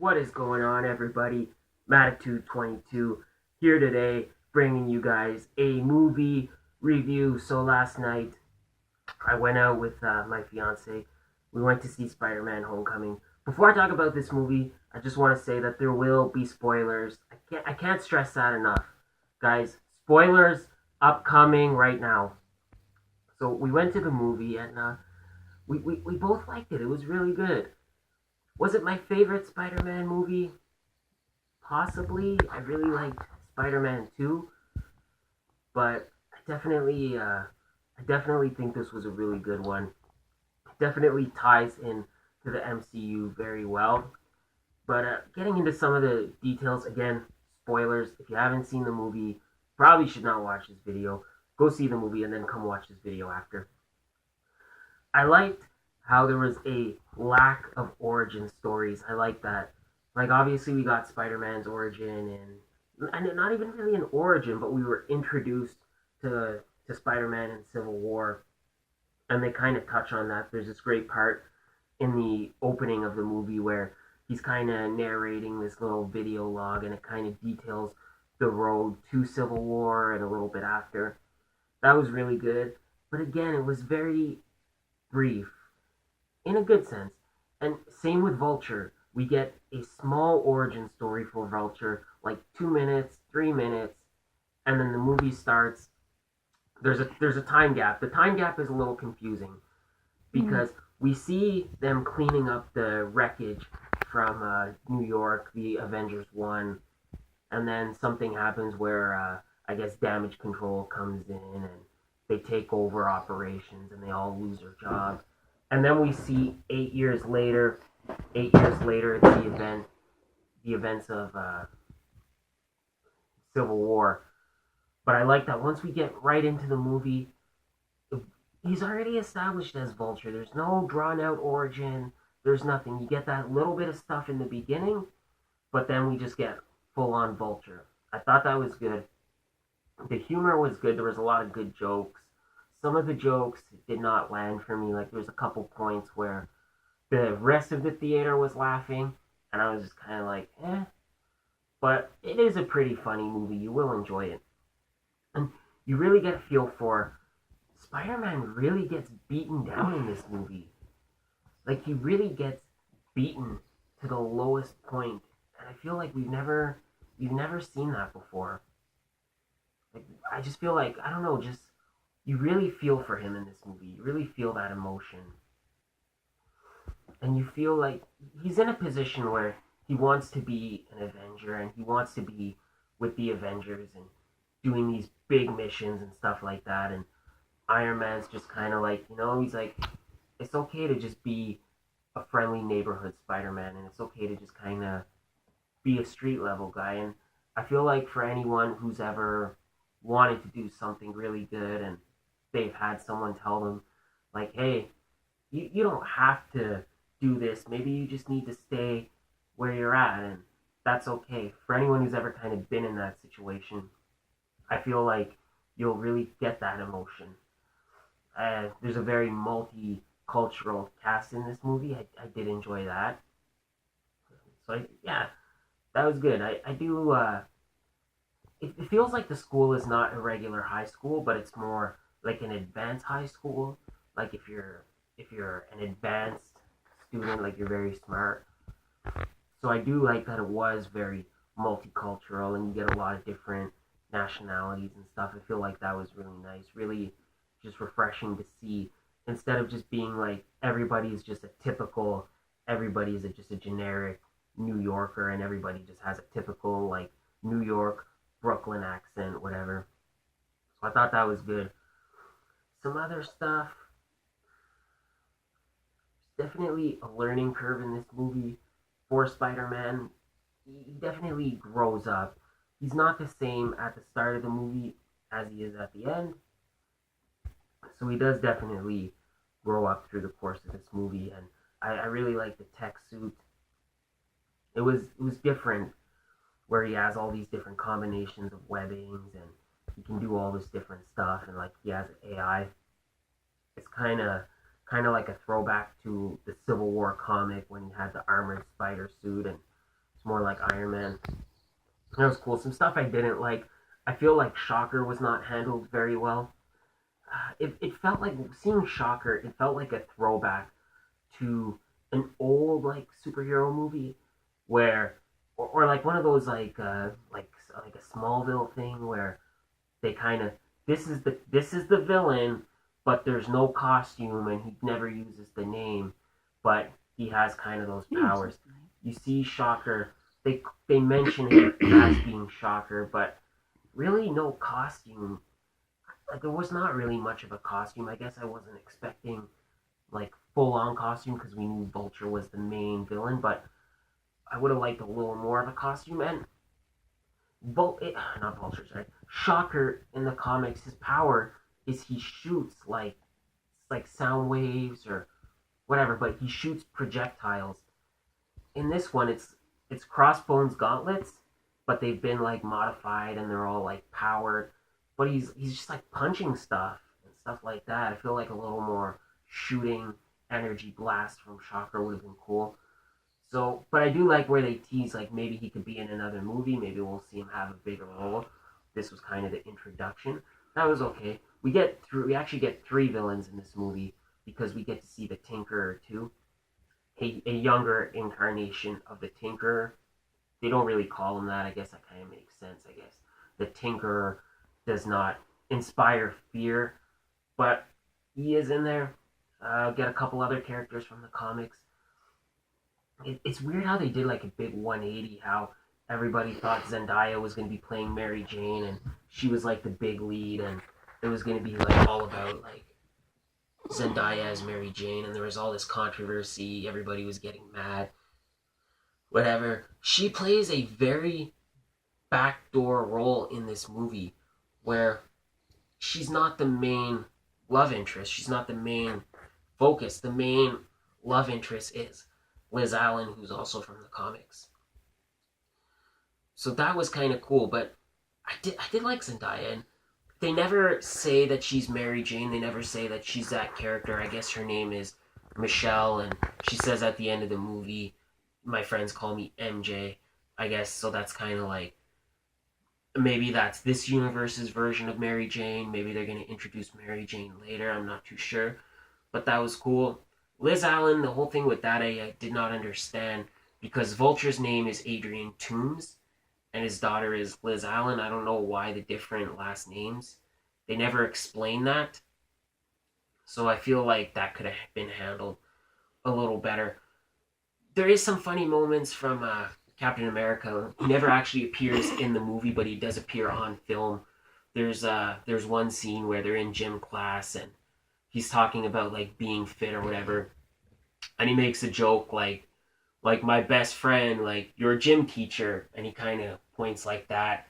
What is going on, everybody? Matitude22 here today, bringing you guys a movie review. So last night, I went out with my fiance. We went to see Spider-Man: Homecoming. Before I talk about this movie, I just want to say that there will be spoilers. I can't stress that enough, guys. Spoilers upcoming right now. So we went to the movie and we both liked it. It was really good. Was it my favorite Spider-Man movie? Possibly. I really liked Spider-Man 2, but I definitely think this was a really good one. It definitely ties in to the MCU very well. But getting into some of the details again, spoilers. If you haven't seen the movie, probably should not watch this video. Go see the movie and then come watch this video after. I liked how there was a lack of origin stories. I like that. Like obviously we got Spider-Man's origin and not even really an origin, but we were introduced to Spider-Man in Civil War, and they kind of touch on that. There's this great part in the opening of the movie where he's kind of narrating this little video log, and it kind of details the road to Civil War and a little bit after. That was really good, but again, it was very brief in a good sense. And same with Vulture. We get a small origin story for Vulture, like 2 minutes, 3 minutes, and then the movie starts. There's a time gap. The time gap is a little confusing because we see them cleaning up the wreckage from New York, the Avengers one, and then something happens where I guess damage control comes in and they take over operations and they all lose their job. And then we see 8 years later, 8 years later, the events of Civil War. But I like that once we get right into the movie, he's already established as Vulture. There's no drawn out origin. There's nothing. You get that little bit of stuff in the beginning, but then we just get full on Vulture. I thought that was good. The humor was good. There was a lot of good jokes. Some of the jokes did not land for me. Like there was a couple points where the rest of the theater was laughing, and I was just kind of like, eh. But it is a pretty funny movie. You will enjoy it. And you really get a feel for Spider-Man really gets beaten down in this movie. Like he really gets beaten to the lowest point. And I feel like we've never seen that before. Like I just feel like I don't know, just you really feel for him in this movie. You really feel that emotion. And you feel like he's in a position where he wants to be an Avenger and he wants to be with the Avengers and doing these big missions and stuff like that. And Iron Man's just kind of like, he's like, it's okay to just be a friendly neighborhood Spider-Man, and it's okay to just kind of be a street level guy. And I feel like for anyone who's ever wanted to do something really good and they've had someone tell them, like, hey, you don't have to do this. Maybe you just need to stay where you're at, and that's okay. For anyone who's ever kind of been in that situation, I feel like you'll really get that emotion. There's a very multicultural cast in this movie. I did enjoy that. Yeah, that was good. I do. It feels like the school is not a regular high school, but it's more like an advanced high school. Like if you're an advanced student, like you're very smart. So I do like that it was very multicultural, and you get a lot of different nationalities and stuff. I feel like that was really nice, really just refreshing to see, instead of just being like everybody is just a typical, everybody is just a generic New Yorker, and everybody just has a typical like New York, Brooklyn accent, whatever. So I thought that was good. Some other stuff, definitely a learning curve in this movie for Spider-Man. He definitely grows up. He's not the same at the start of the movie as he is at the end. So he does definitely grow up through the course of this movie, and I really like the tech suit. It was different, where he has all these different combinations of webbings and he can do all this different stuff, and like he has AI. It's kind of like a throwback to the Civil War comic when he had the armored spider suit, and more like Iron Man. That was cool. Some stuff I didn't like. I feel like Shocker was not handled very well. It felt like seeing Shocker. It felt like a throwback to an old like superhero movie where, or like one of those like a Smallville thing where they kind of this is the villain, but there's no costume and he never uses the name, but he has kind of those powers. You see Shocker, they mention him as being Shocker, but really no costume. Like there was not really much of a costume. I guess I wasn't expecting like full on costume because we knew Vulture was the main villain, but I would have liked a little more of a costume. And not Vulture, sorry, Shocker in the comics, his power is he shoots like sound waves or whatever, but he shoots projectiles. In this one, it's Crossbones gauntlets, but they've been like modified and they're all like powered. But he's just like punching stuff and stuff like that. I feel like a little more shooting energy blast from Shocker would have been cool. So, but I do like where they tease like maybe he could be in another movie. Maybe we'll see him have a bigger role. This was kind of the introduction. That was okay. We actually get three villains in this movie because we get to see the Tinkerer too, a younger incarnation of the Tinkerer. They don't really call him that. I guess that kind of makes sense. I guess the Tinkerer does not inspire fear, but he is in there. Get a couple other characters from the comics. It's weird how they did like a big 180. How everybody thought Zendaya was going to be playing Mary Jane, and she was like the big lead, and it was going to be like all about like Zendaya as Mary Jane, and there was all this controversy. Everybody was getting mad. Whatever. She plays a very backdoor role in this movie where she's not the main love interest. She's not the main focus. The main love interest is Liz Allen, who's also from the comics. So that was kind of cool, but I did like Zendaya, and they never say that she's Mary Jane. They never say that she's that character. I guess her name is Michelle, and she says at the end of the movie, "My friends call me MJ." I guess so. That's kind of like maybe that's this universe's version of Mary Jane. Maybe they're gonna introduce Mary Jane later. I'm not too sure, but that was cool. Liz Allen, the whole thing with that I did not understand because Vulture's name is Adrian Toomes and his daughter is Liz Allen. I don't know why the different last names. They never explain that. So I feel like that could have been handled a little better. There is some funny moments from Captain America. He never actually appears in the movie, but he does appear on film. There's one scene where they're in gym class and he's talking about like being fit or whatever, and he makes a joke like my best friend, like your gym teacher, and he kind of points like that,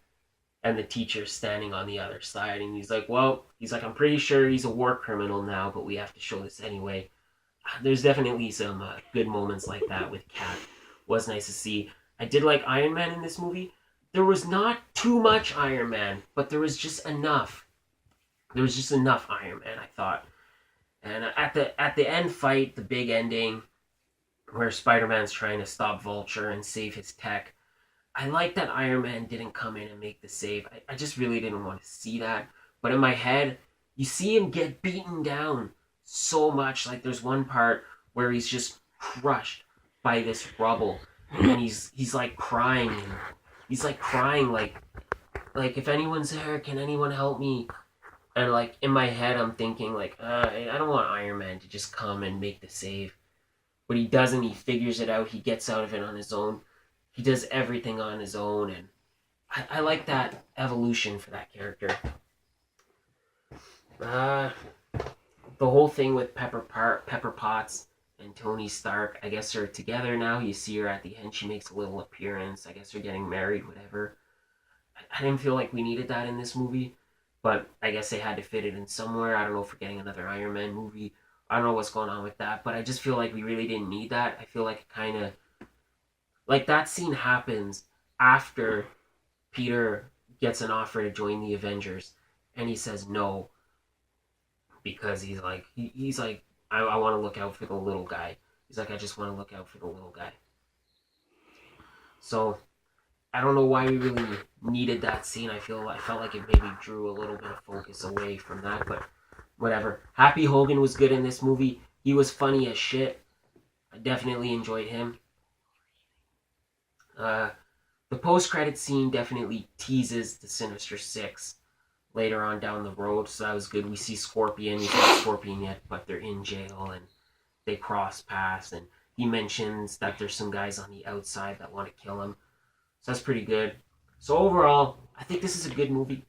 and the teacher's standing on the other side, and he's like I'm pretty sure he's a war criminal now, but we have to show this anyway. There's definitely some good moments like that with Cap. Was nice to see. I did like Iron Man in this movie. There was not too much Iron Man, but there was just enough. There was just enough Iron Man, I thought. And at the end fight, the big ending, where Spider-Man's trying to stop Vulture and save his tech, I like that Iron Man didn't come in and make the save. I just really didn't want to see that. But in my head, you see him get beaten down so much. Like there's one part where he's just crushed by this rubble, and he's like crying. And he's like crying like if anyone's there, can anyone help me? And like in my head, I'm thinking like, I don't want Iron Man to just come and make the save, but he doesn't. He figures it out. He gets out of it on his own. He does everything on his own, and I like that evolution for that character. Uh, the whole thing with Pepper Potts and Tony Stark. I guess they're together now. You see her at the end. She makes a little appearance. I guess they're getting married. Whatever. I didn't feel like we needed that in this movie, but I guess they had to fit it in somewhere. I don't know if we're getting another Iron Man movie. I don't know what's going on with that, but I just feel like we really didn't need that. I feel like it kind of like that scene happens after Peter gets an offer to join the Avengers, and he says no because he's like I want to look out for the little guy. He's like I just want to look out for the little guy. So I don't know why we really needed that scene. I felt like it maybe drew a little bit of focus away from that, but whatever. Happy Hogan was good in this movie. He was funny as shit. I definitely enjoyed him. The post-credit scene definitely teases the Sinister Six later on down the road, so that was good. We see Scorpion. He's not Scorpion yet, but they're in jail and they cross paths, and he mentions that there's some guys on the outside that want to kill him. So that's pretty good. So overall, I think this is a good movie.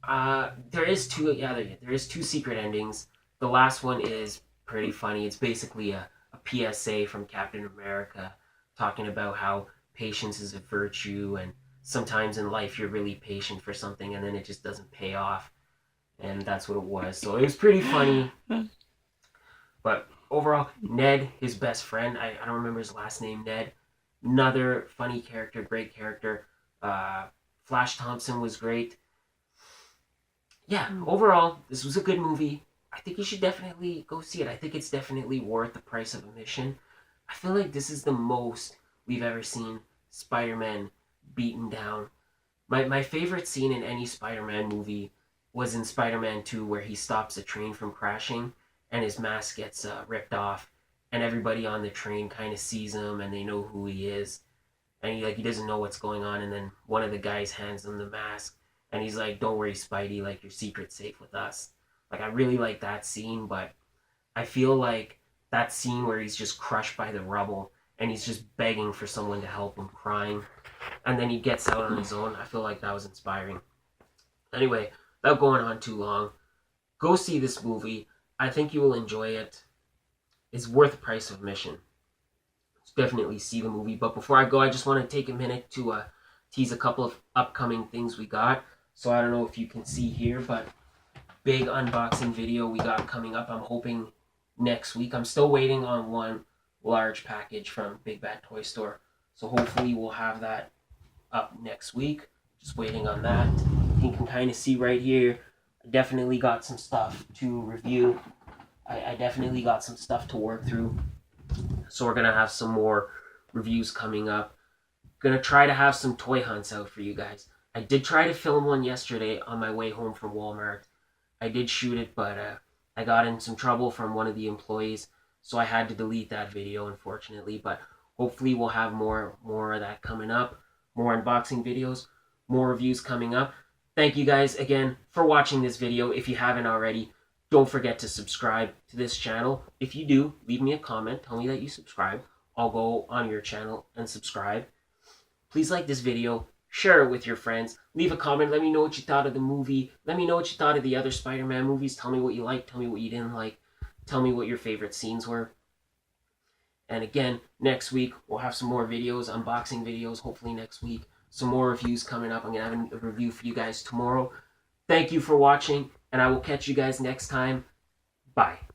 There is two secret endings. The last one is pretty funny. It's basically a PSA from Captain America talking about how patience is a virtue, and sometimes in life you're really patient for something and then it just doesn't pay off. And that's what it was. So it was pretty funny. But overall, Ned, his best friend, I don't remember his last name, Ned. Another funny character, great character. Flash Thompson was great. Yeah, overall, this was a good movie. I think you should definitely go see it. I think it's definitely worth the price of admission. I feel like this is the most we've ever seen Spider-Man beaten down. My favorite scene in any Spider-Man movie was in Spider-Man 2, where he stops a train from crashing and his mask gets ripped off, and everybody on the train kind of sees him and they know who he is, and he doesn't know what's going on, and then one of the guys hands him the mask and he's like, "Don't worry, Spidey, like your secret's safe with us." Like, I really like that scene, but I feel like that scene where he's just crushed by the rubble and he's just begging for someone to help him, crying, and then he gets out on his own, I feel like that was inspiring. Anyway, without going on too long, go see this movie. I think you will enjoy it. It's worth the price of admission. Definitely see the movie. But before I go, I just want to take a minute to tease a couple of upcoming things we got. So I don't know if you can see here, but big unboxing video we got coming up. I'm hoping next week. I'm still waiting on one large package from Big Bad Toy Store. So hopefully we'll have that up next week. Just waiting on that. You can kind of see right here, I definitely got some stuff to review. I definitely got some stuff to work through. So we're going to have some more reviews coming up. Going to try to have some toy hunts out for you guys. I did try to film one yesterday on my way home from Walmart. I did shoot it, but I got in some trouble from one of the employees, so I had to delete that video, unfortunately. But hopefully we'll have more of that coming up. More unboxing videos, more reviews coming up. Thank you guys again for watching this video. If you haven't already, don't forget to subscribe to this channel. If you do, leave me a comment. Tell me that you subscribe. I'll go on your channel and subscribe. Please like this video. Share it with your friends. Leave a comment. Let me know what you thought of the movie. Let me know what you thought of the other Spider-Man movies. Tell me what you liked. Tell me what you didn't like. Tell me what your favorite scenes were. And again, next week, we'll have some more videos, unboxing videos, hopefully next week. Some more reviews coming up. I'm going to have a review for you guys tomorrow. Thank you for watching, and I will catch you guys next time. Bye.